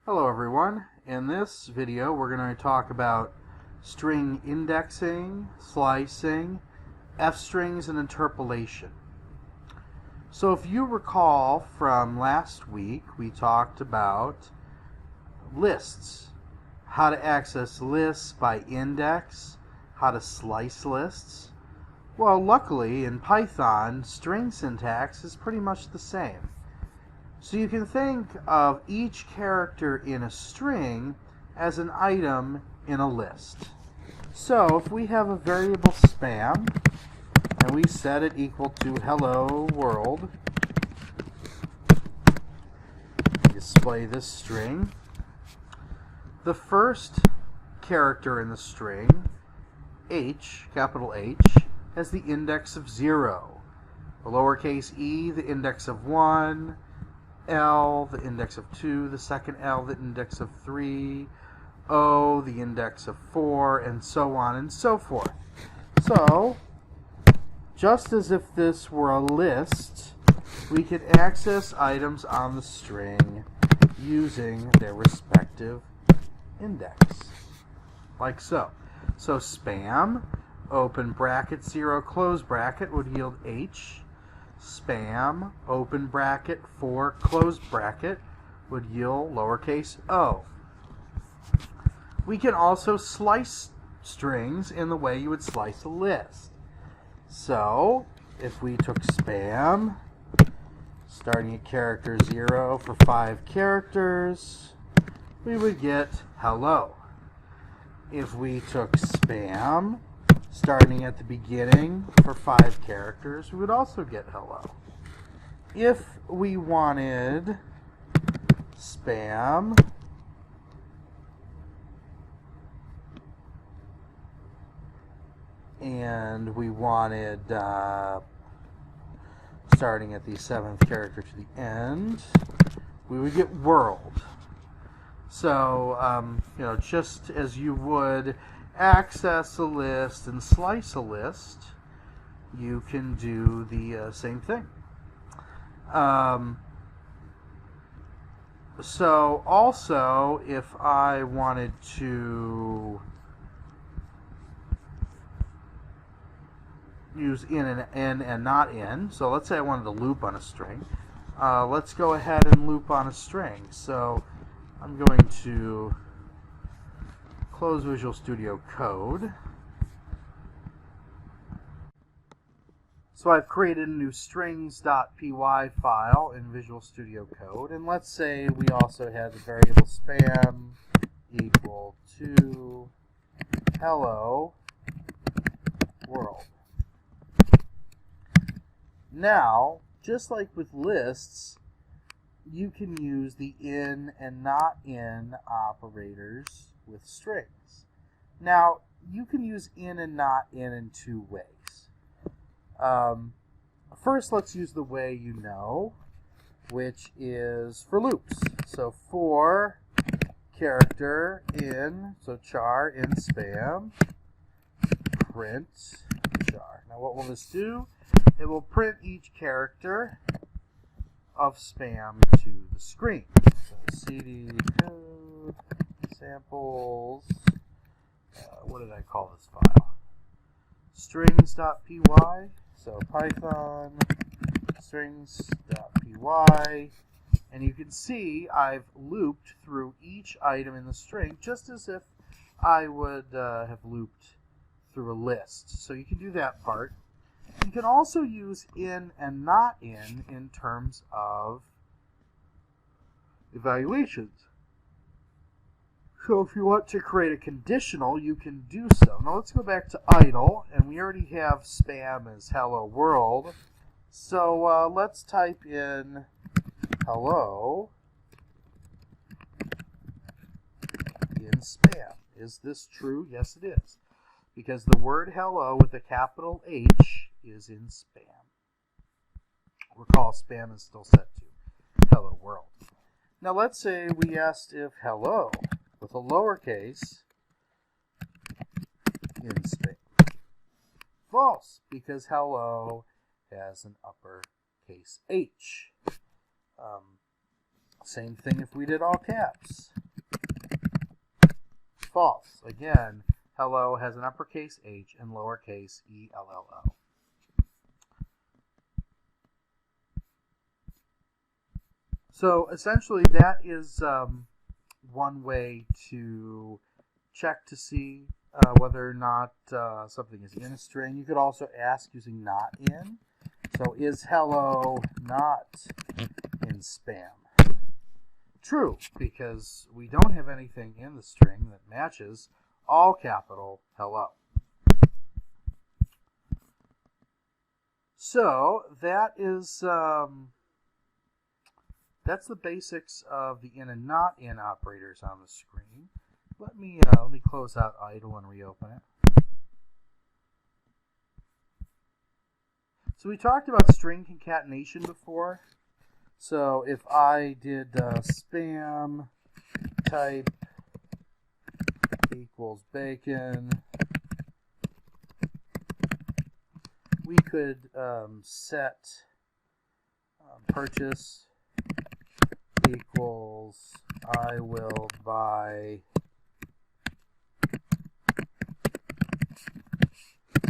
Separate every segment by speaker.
Speaker 1: Hello everyone. In this video we're going to talk about string indexing, slicing, f-strings, and interpolation. So if you recall from last week, we talked about lists, how to access lists by index, how to slice lists. Well, luckily in Python, string syntax is pretty much the same. So you can think of each character in a string as an item in a list. So if we have a variable spam and we set it equal to hello world, display this string. The first character in the string, H, capital H, has the index of 0. The lowercase e, the index of 1. L, the index of 2, the second L, the index of 3, O, the index of 4, and so on and so forth. So, just as if this were a list, we could access items on the string using their respective index, like so. So spam, open bracket 0, close bracket, would yield H. Spam, open bracket 4, close bracket, would yield lowercase o. We can also slice strings in the way you would slice a list. So, if we took spam, starting at character 0 for 5 characters, we would get hello. If we took spam, starting at the beginning for 5 characters, we would also get hello. If we wanted spam and we wanted starting at the 7th character to the end, we would get world. So, just as you would access a list and slice a list, you can do the same thing. So also, if I wanted to use in and not in, so let's say I wanted to loop on a string, let's go ahead and loop on a string. So I'm going to close Visual Studio Code. So I've created a new strings.py file in Visual Studio Code, and let's say we also had the variable spam equal to hello world. Now, just like with lists, you can use the in and not in operators with strings. Now, you can use in and not in 2 ways. First, let's use the way you know, which is for loops. So for character in, so char in spam, print char. Now what will this do? It will print each character of spam to the screen. So cd code samples, what did I call this file? Strings.py, so Python strings.py, and you can see I've looped through each item in the string just as if I would have looped through a list. So you can do that part. You can also use in and not in terms of evaluations. So if you want to create a conditional, you can do so. Now let's go back to idle, and we already have spam as hello world. So let's type in hello in spam. Is this true? Yes, it is. Because the word hello with a capital H is in spam. Recall, spam is still set to hello world. Now let's say we asked if hello with a lowercase in spam. False, because hello has an uppercase H. Same thing if we did all caps. False. Again, hello has an uppercase H and lowercase E-L-L-O. So essentially that is one way to check to see whether or not something is in a string. You could also ask using not in. So is hello not in spam? True, because we don't have anything in the string that matches all capital hello. So that is that's the basics of the in and not in operators on the screen. Let me close out idle and reopen it. So we talked about string concatenation before. So if I did spam type equals bacon, we could set purchase equals I will buy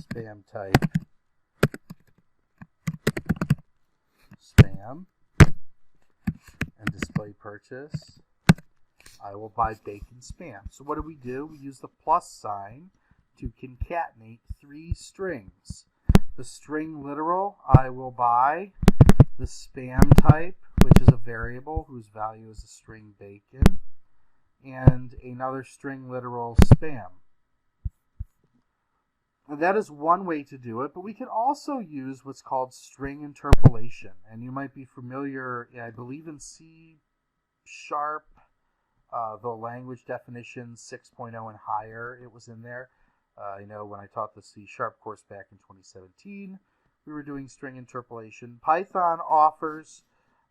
Speaker 1: spam type spam, and display purchase I will buy bacon spam. So what do? We use the plus sign to concatenate three strings. The string literal I will buy, the spam type, which is a variable whose value is the string bacon, and another string literal spam. And that is one way to do it, but we can also use what's called string interpolation. And you might be familiar, I believe in C#, the language definition 6.0 and higher, it was in there. I know when I taught the C# course back in 2017, we were doing string interpolation. Python offers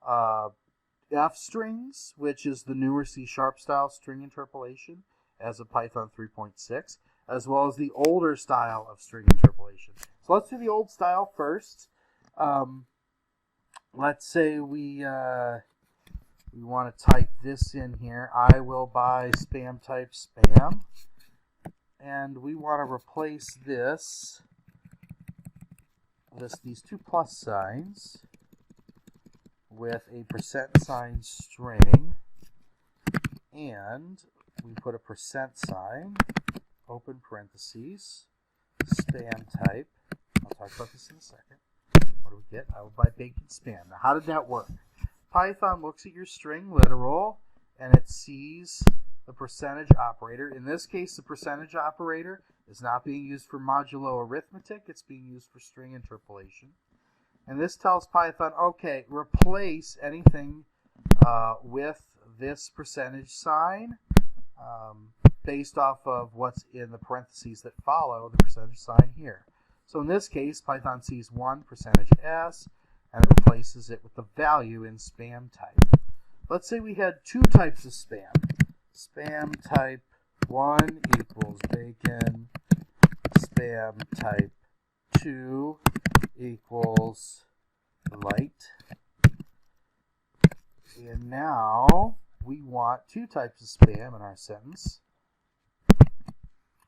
Speaker 1: F strings, which is the newer C# style string interpolation as of Python 3.6, as well as the older style of string interpolation. So let's do the old style first. Let's say we want to type this in here. I will buy spam type spam. And we want to replace these two plus signs with a % string, and we put a %, open parentheses, spam type. I'll talk about this in a second. What do we get? I will buy bacon spam. Now, how did that work? Python looks at your string literal, and it sees the percentage operator. In this case, the percentage operator is not being used for modulo arithmetic. It's being used for string interpolation. And this tells Python, okay, replace anything with this percentage sign based off of what's in the parentheses that follow the percentage sign here. So in this case, Python sees one %s, and it replaces it with the value in spam type. Let's say we had two types of spam. Spam type 1 equals bacon. Spam type 2 equals light. And now we want two types of spam in our sentence.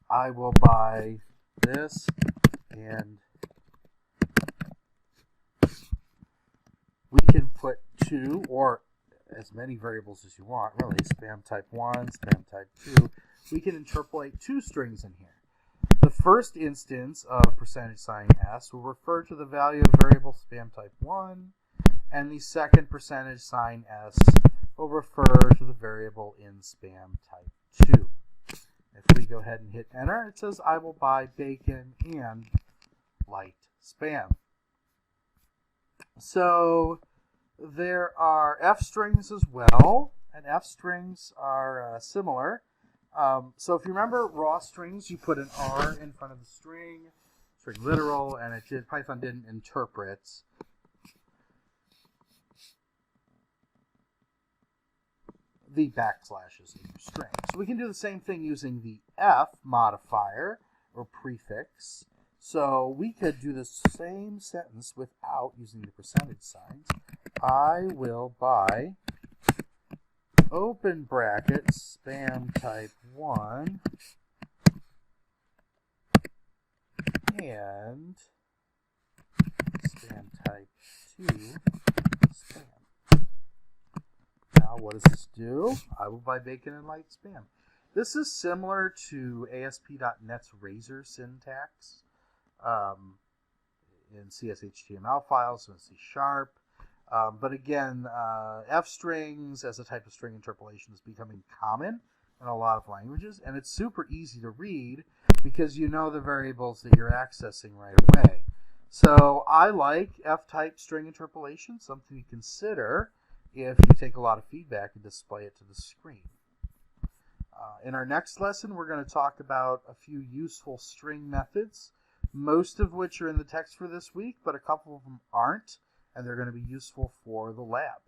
Speaker 1: I will buy this, and we can put two or as many variables as you want, really. Spam type 1, spam type 2. We can interpolate two strings in here. The first instance of %s will refer to the value of variable spam type 1, and the second %s will refer to the variable in spam type 2. If we go ahead and hit enter, it says I will buy bacon and light spam. So there are F strings as well, and F strings are similar. So if you remember raw strings, you put an R in front of the string literal, and Python didn't interpret the backslashes in your string. So we can do the same thing using the F modifier or prefix. So we could do the same sentence without using the percentage signs. I will buy open bracket, spam type 1, and spam type 2, spam. Now, what does this do? I will buy bacon and like spam. This is similar to ASP.NET's Razor syntax in CSHTML files and C#. But again, f-strings as a type of string interpolation is becoming common in a lot of languages, and it's super easy to read because you know the variables that you're accessing right away. So I like f-type string interpolation, something to consider if you take a lot of feedback and display it to the screen. In our next lesson, we're going to talk about a few useful string methods, most of which are in the text for this week, but a couple of them aren't, and they're going to be useful for the lab.